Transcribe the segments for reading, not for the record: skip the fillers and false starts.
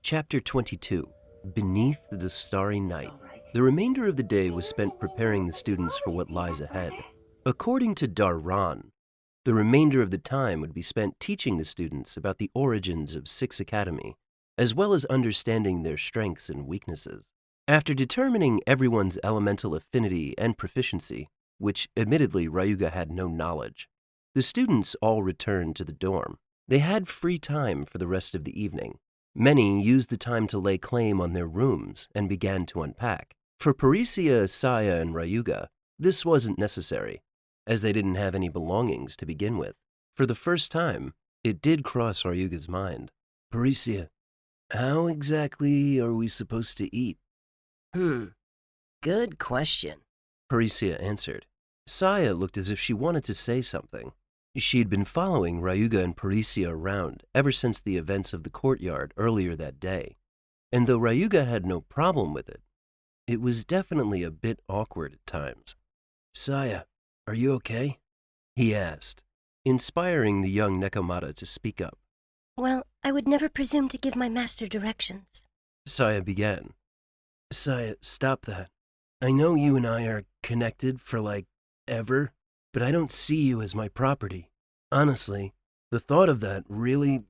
Chapter 22. Beneath the Starry Night. The remainder of the day was spent preparing the students for what lies ahead. According to Darran, the remainder of the time would be spent teaching the students about the origins of Six Academy, as well as understanding their strengths and weaknesses. After determining everyone's elemental affinity and proficiency, which admittedly Ryuga had no knowledge, the students all returned to the dorm. They had free time for the rest of the evening. Many used the time to lay claim on their rooms and began to unpack. For Parisia, Saya, and Ryuga, this wasn't necessary, as they didn't have any belongings to begin with. For the first time, it did cross Ryuga's mind. Parisia, how exactly are we supposed to eat? Good question. Parisia answered. Saya looked as if she wanted to say something. She'd been following Ryuga and Parisia around ever since the events of the courtyard earlier that day, and though Ryuga had no problem with it, it was definitely a bit awkward at times. Saya, are you okay? He asked, inspiring the young Nekomata to speak up. Well, I would never presume to give my master directions. Saya began. Saya, stop that. I know you and I are connected for ever, but I don't see you as my property. Honestly, the thought of that really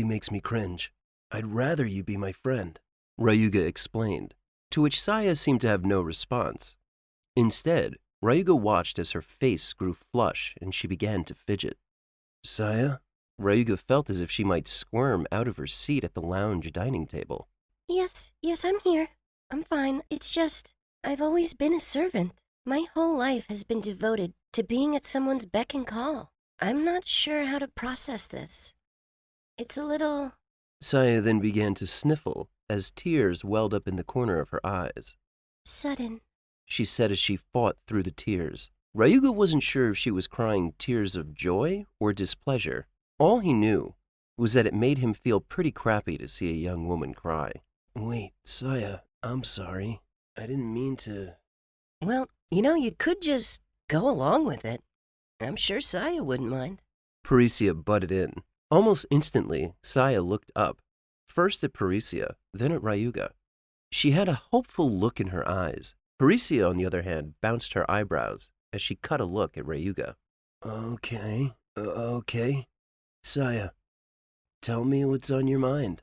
makes me cringe. I'd rather you be my friend, Ryuga explained, to which Saya seemed to have no response. Instead, Ryuga watched as her face grew flush and she began to fidget. Saya? Ryuga felt as if she might squirm out of her seat at the lounge dining table. Yes, I'm here. I'm fine. It's just, I've always been a servant. My whole life has been devoted to being at someone's beck and call. I'm not sure how to process this. It's a little... Saya then began to sniffle as tears welled up in the corner of her eyes. Sudden, she said as she fought through the tears. Ryuga wasn't sure if she was crying tears of joy or displeasure. All he knew was that it made him feel pretty crappy to see a young woman cry. Wait, Saya, I'm sorry. I didn't mean to... Well, you could just go along with it. I'm sure Saya wouldn't mind. Parisia butted in. Almost instantly, Saya looked up, first at Parisia, then at Ryuga. She had a hopeful look in her eyes. Parisia, on the other hand, bounced her eyebrows as she cut a look at Ryuga. Okay. Saya, tell me what's on your mind,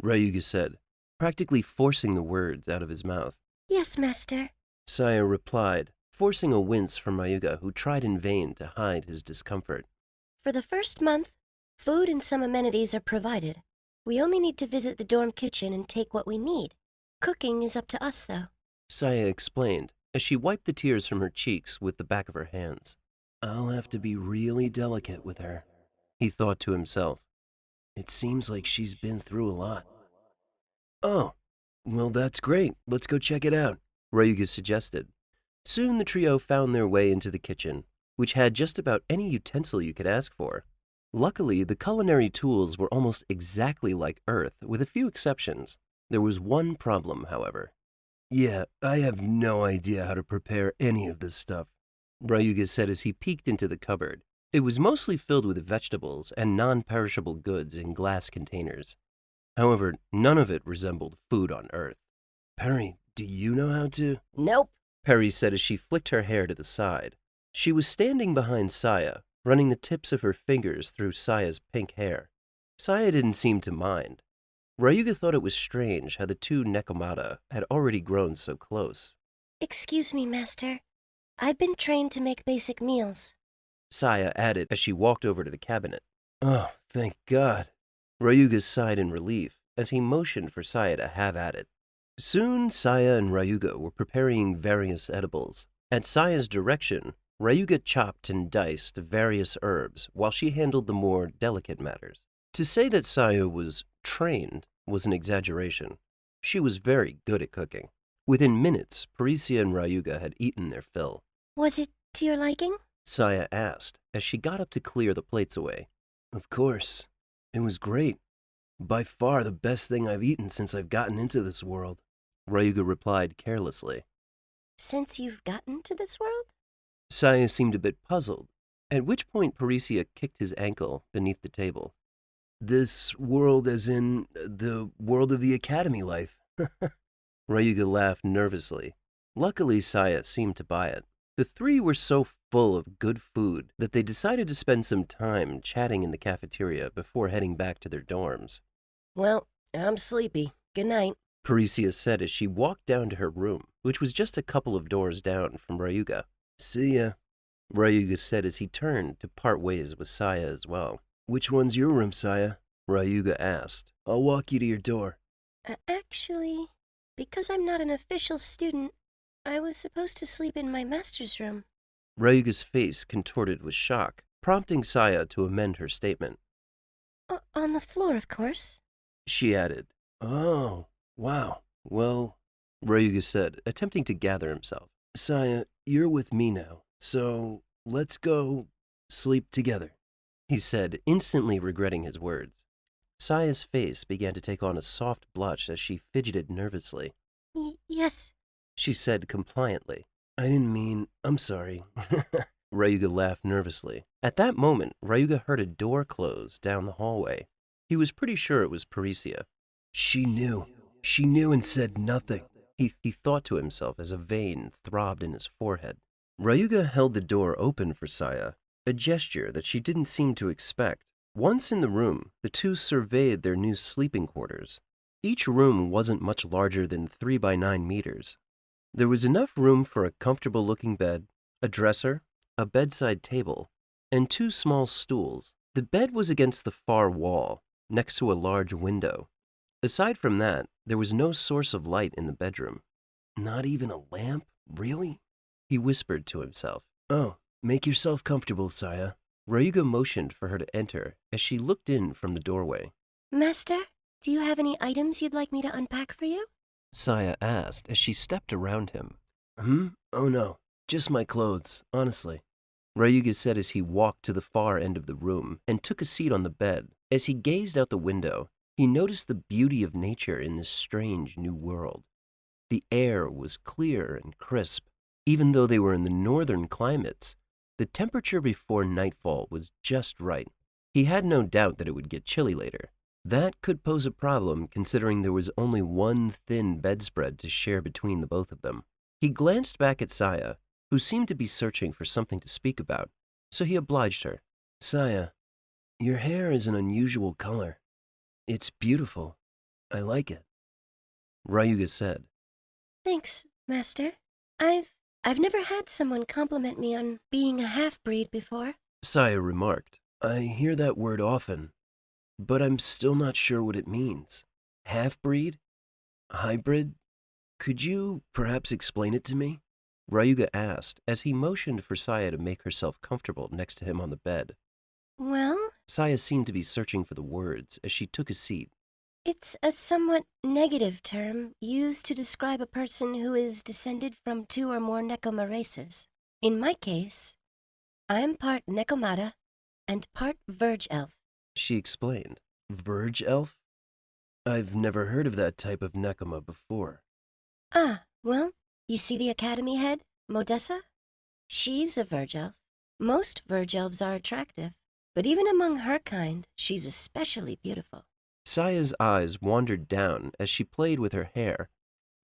Ryuga said, practically forcing the words out of his mouth. Yes, master, Saya replied, forcing a wince from Ryuga, who tried in vain to hide his discomfort. For the first month, food and some amenities are provided. We only need to visit the dorm kitchen and take what we need. Cooking is up to us, though, Saya explained, as she wiped the tears from her cheeks with the back of her hands. I'll have to be really delicate with her, he thought to himself. It seems like she's been through a lot. Oh, well, that's great. Let's go check it out, Ryuga suggested. Soon the trio found their way into the kitchen, which had just about any utensil you could ask for. Luckily, the culinary tools were almost exactly like Earth, with a few exceptions. There was one problem, however. Yeah, I have no idea how to prepare any of this stuff, Ryuga said as he peeked into the cupboard. It was mostly filled with vegetables and non-perishable goods in glass containers. However, none of it resembled food on Earth. Perry, do you know how to? Nope, Perry said as she flicked her hair to the side. She was standing behind Saya, running the tips of her fingers through Saya's pink hair. Saya didn't seem to mind. Ryuga thought it was strange how the two Nekomata had already grown so close. Excuse me, master. I've been trained to make basic meals, Saya added as she walked over to the cabinet. Oh, thank God. Ryuga sighed in relief as he motioned for Saya to have at it. Soon, Saya and Ryuga were preparing various edibles. At Saya's direction, Ryuga chopped and diced various herbs while she handled the more delicate matters. To say that Saya was trained was an exaggeration. She was very good at cooking. Within minutes, Parisia and Ryuga had eaten their fill. Was it to your liking? Saya asked as she got up to clear the plates away. Of course. It was great. By far the best thing I've eaten since I've gotten into this world, Ryuga replied carelessly. Since you've gotten to this world? Saya seemed a bit puzzled, at which point Parisia kicked his ankle beneath the table. This world as in the world of the academy life. Ryuga laughed nervously. Luckily, Saya seemed to buy it. The three were so full of good food that they decided to spend some time chatting in the cafeteria before heading back to their dorms. Well, I'm sleepy. Good night. Parisia said as she walked down to her room, which was just a couple of doors down from Ryuga. See ya, Ryuga said as he turned to part ways with Saya as well. Which one's your room, Saya? Ryuga asked. I'll walk you to your door. Actually, because I'm not an official student, I was supposed to sleep in my master's room. Ryuga's face contorted with shock, prompting Saya to amend her statement. On the floor, of course. She added, Oh, wow. Well, Ryuga said, attempting to gather himself. Saya, you're with me now, so let's go sleep together, he said, instantly regretting his words. Saya's face began to take on a soft blush as she fidgeted nervously. Yes. She said compliantly. I didn't mean, I'm sorry. Ryuga laughed nervously. At that moment, Ryuga heard a door close down the hallway. He was pretty sure it was Parisia. She knew. She knew and said nothing. He thought to himself as a vein throbbed in his forehead. Ryuga held the door open for Saya, a gesture that she didn't seem to expect. Once in the room, the two surveyed their new sleeping quarters. Each room wasn't much larger than 3 by 9 meters. There was enough room for a comfortable-looking bed, a dresser, a bedside table, and 2 small stools. The bed was against the far wall, next to a large window. Aside from that, there was no source of light in the bedroom. Not even a lamp? Really? He whispered to himself. Oh, make yourself comfortable, Saya. Ryuga motioned for her to enter as she looked in from the doorway. Master, do you have any items you'd like me to unpack for you? Saya asked as she stepped around him. Oh no, just my clothes, honestly. Ryuga said as he walked to the far end of the room and took a seat on the bed. As he gazed out the window, he noticed the beauty of nature in this strange new world. The air was clear and crisp. Even though they were in the northern climates, the temperature before nightfall was just right. He had no doubt that it would get chilly later. That could pose a problem considering there was only one thin bedspread to share between the both of them. He glanced back at Saya, who seemed to be searching for something to speak about, so he obliged her. Saya, your hair is an unusual color. It's beautiful. I like it. Ryuga said. Thanks, Master. I've never had someone compliment me on being a half-breed before. Saya remarked. I hear that word often, but I'm still not sure what it means. Half-breed? Hybrid? Could you perhaps explain it to me? Ryuga asked as he motioned for Saya to make herself comfortable next to him on the bed. Well, Saya seemed to be searching for the words as she took a seat. it's a somewhat negative term used to describe a person who is descended from 2 or more Nekoma races. In my case, I'm part Nekomata and part Verge Elf. She explained. Verge Elf? I've never heard of that type of Nekoma before. Ah, well, you see the academy head, Modessa? She's a Verge Elf. Most Verge Elves are attractive, but even among her kind, she's especially beautiful. Saya's eyes wandered down as she played with her hair.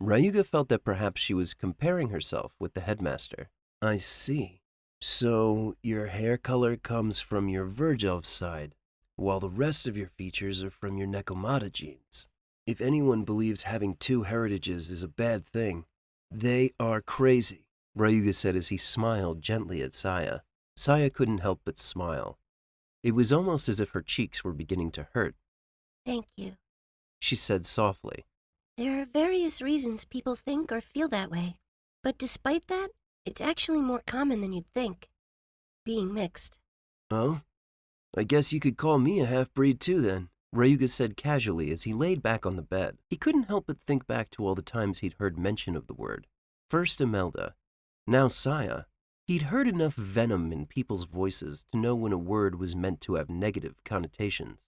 Ryuga felt that perhaps she was comparing herself with the headmaster. I see. So your hair color comes from your Verge Elf side, while the rest of your features are from your Nekomata genes. If anyone believes having 2 heritages is a bad thing, they are crazy, Ryuga said as he smiled gently at Saya. Saya couldn't help but smile. It was almost as if her cheeks were beginning to hurt. Thank you. She said softly. There are various reasons people think or feel that way, but despite that, it's actually more common than you'd think. Being mixed. Oh? I guess you could call me a half-breed too then, Ryuga said casually as he laid back on the bed. He couldn't help but think back to all the times he'd heard mention of the word. First Imelda, now Saya. He'd heard enough venom in people's voices to know when a word was meant to have negative connotations.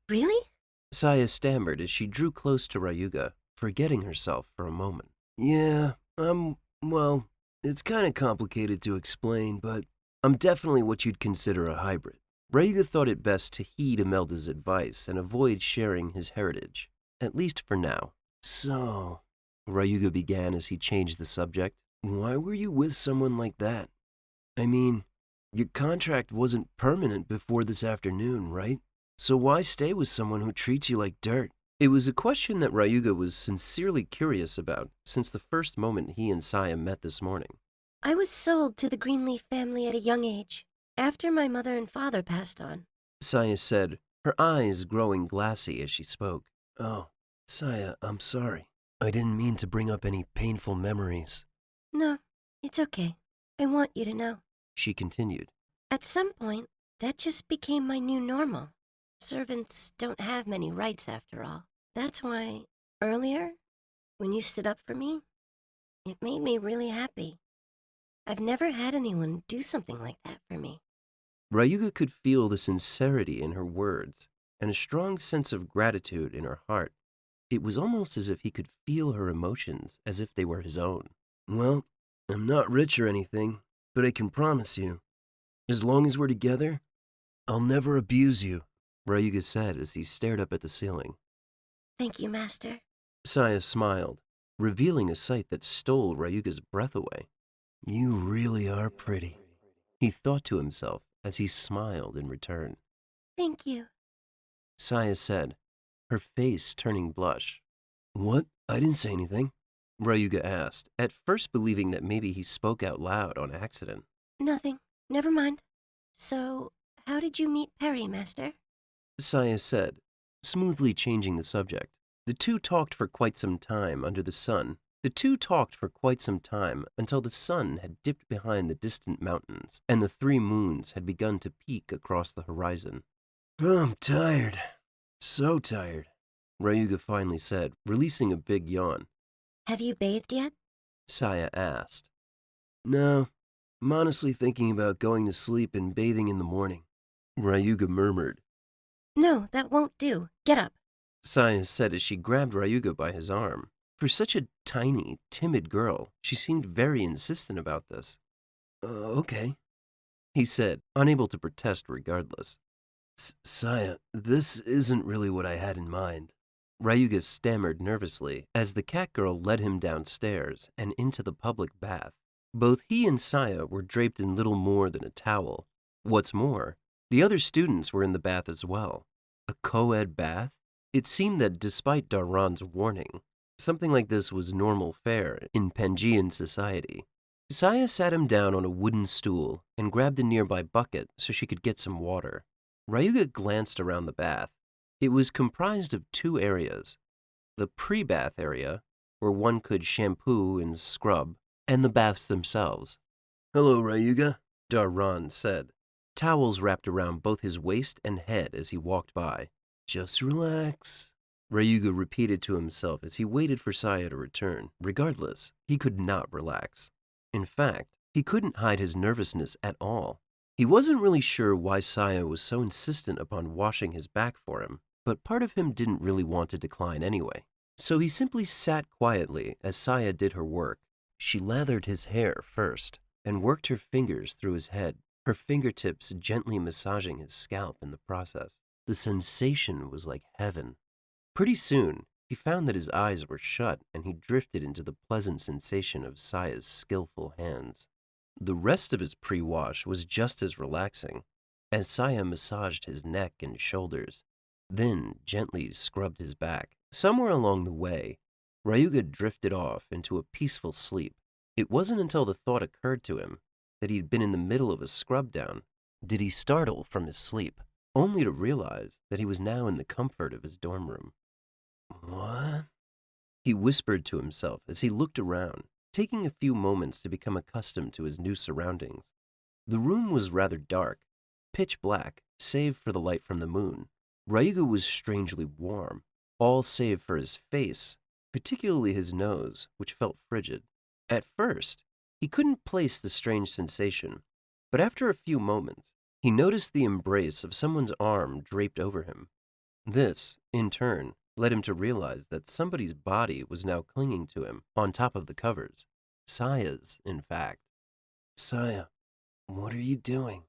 Really? Saya stammered as she drew close to Ryuga, forgetting herself for a moment. Yeah, well, it's kind of complicated to explain, but I'm definitely what you'd consider a hybrid. Ryuga thought it best to heed Imelda's advice and avoid sharing his heritage, at least for now. So, Ryuga began as he changed the subject, why were you with someone like that? I mean, your contract wasn't permanent before this afternoon, right? So why stay with someone who treats you like dirt? It was a question that Ryuga was sincerely curious about since the first moment he and Saya met this morning. I was sold to the Greenleaf family at a young age, after my mother and father passed on. Saya said, her eyes growing glassy as she spoke. Oh, Saya, I'm sorry. I didn't mean to bring up any painful memories. No, it's okay. I want you to know. She continued. At some point, that just became my new normal. Servants don't have many rights after all. That's why, earlier, when you stood up for me, it made me really happy. I've never had anyone do something like that for me. Ryuga could feel the sincerity in her words and a strong sense of gratitude in her heart. It was almost as if he could feel her emotions as if they were his own. Well, I'm not rich or anything, but I can promise you, as long as we're together, I'll never abuse you, Ryuga said as he stared up at the ceiling. Thank you, Master. Saya smiled, revealing a sight that stole Ryuga's breath away. You really are pretty, he thought to himself as he smiled in return. Thank you. Saya said, her face turning blush. What? I didn't say anything, Ryuga asked, at first believing that maybe he spoke out loud on accident. Nothing. Never mind. So, how did you meet Perry, Master? Saya said, smoothly changing the subject. The two talked for quite some time under the sun. Until the sun had dipped behind the distant mountains and the 3 moons had begun to peek across the horizon. Oh, I'm tired. So tired, Ryuga finally said, releasing a big yawn. Have you bathed yet? Saya asked. No, I'm honestly thinking about going to sleep and bathing in the morning, Ryuga murmured. No, that won't do. Get up. Saya said as she grabbed Ryuga by his arm. For such a tiny, timid girl, she seemed very insistent about this. Okay, he said, unable to protest regardless. Saya, this isn't really what I had in mind. Ryuga stammered nervously as the cat girl led him downstairs and into the public bath. Both he and Saya were draped in little more than a towel. What's more, the other students were in the bath as well. A co-ed bath? It seemed that despite Darron's warning, something like this was normal fare in Pangean society. Saya sat him down on a wooden stool and grabbed a nearby bucket so she could get some water. Ryuga glanced around the bath. It was comprised of 2 areas. The pre-bath area, where one could shampoo and scrub, and the baths themselves. Hello, Ryuga, Darron said. Towels wrapped around both his waist and head as he walked by. Just relax, Ryuga repeated to himself as he waited for Saya to return. Regardless, he could not relax. In fact, he couldn't hide his nervousness at all. He wasn't really sure why Saya was so insistent upon washing his back for him, but part of him didn't really want to decline anyway. So he simply sat quietly as Saya did her work. She lathered his hair first and worked her fingers through his head, her fingertips gently massaging his scalp in the process. The sensation was like heaven. Pretty soon, he found that his eyes were shut and he drifted into the pleasant sensation of Saya's skillful hands. The rest of his pre-wash was just as relaxing, as Saya massaged his neck and shoulders, then gently scrubbed his back. Somewhere along the way, Ryuga drifted off into a peaceful sleep. It wasn't until the thought occurred to him that he'd been in the middle of a scrub down did he startle from his sleep, only to realize that he was now in the comfort of his dorm room. What? He whispered to himself as he looked around, taking a few moments to become accustomed to his new surroundings. The room was rather dark, pitch black, save for the light from the moon. Ryuga was strangely warm, all save for his face, particularly his nose, which felt frigid. At first, he couldn't place the strange sensation, but after a few moments, he noticed the embrace of someone's arm draped over him. This, in turn, led him to realize that somebody's body was now clinging to him on top of the covers. Saya's, in fact. Saya, what are you doing?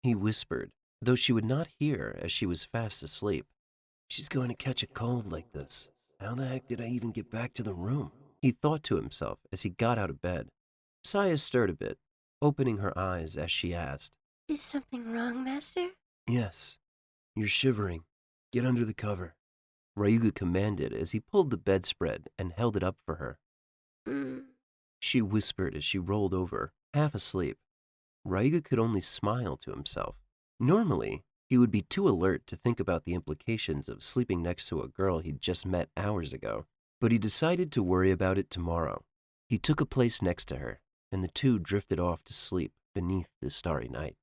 He whispered, though she would not hear as she was fast asleep. She's going to catch a cold like this. How the heck did I even get back to the room? He thought to himself as he got out of bed. Saya stirred a bit, opening her eyes as she asked, Is something wrong, Master? Yes. You're shivering. Get under the cover, Ryuga commanded as he pulled the bedspread and held it up for her. She whispered as she rolled over, half asleep. Ryuga could only smile to himself. Normally, he would be too alert to think about the implications of sleeping next to a girl he'd just met hours ago, but he decided to worry about it tomorrow. He took a place next to her, and the two drifted off to sleep beneath the starry night.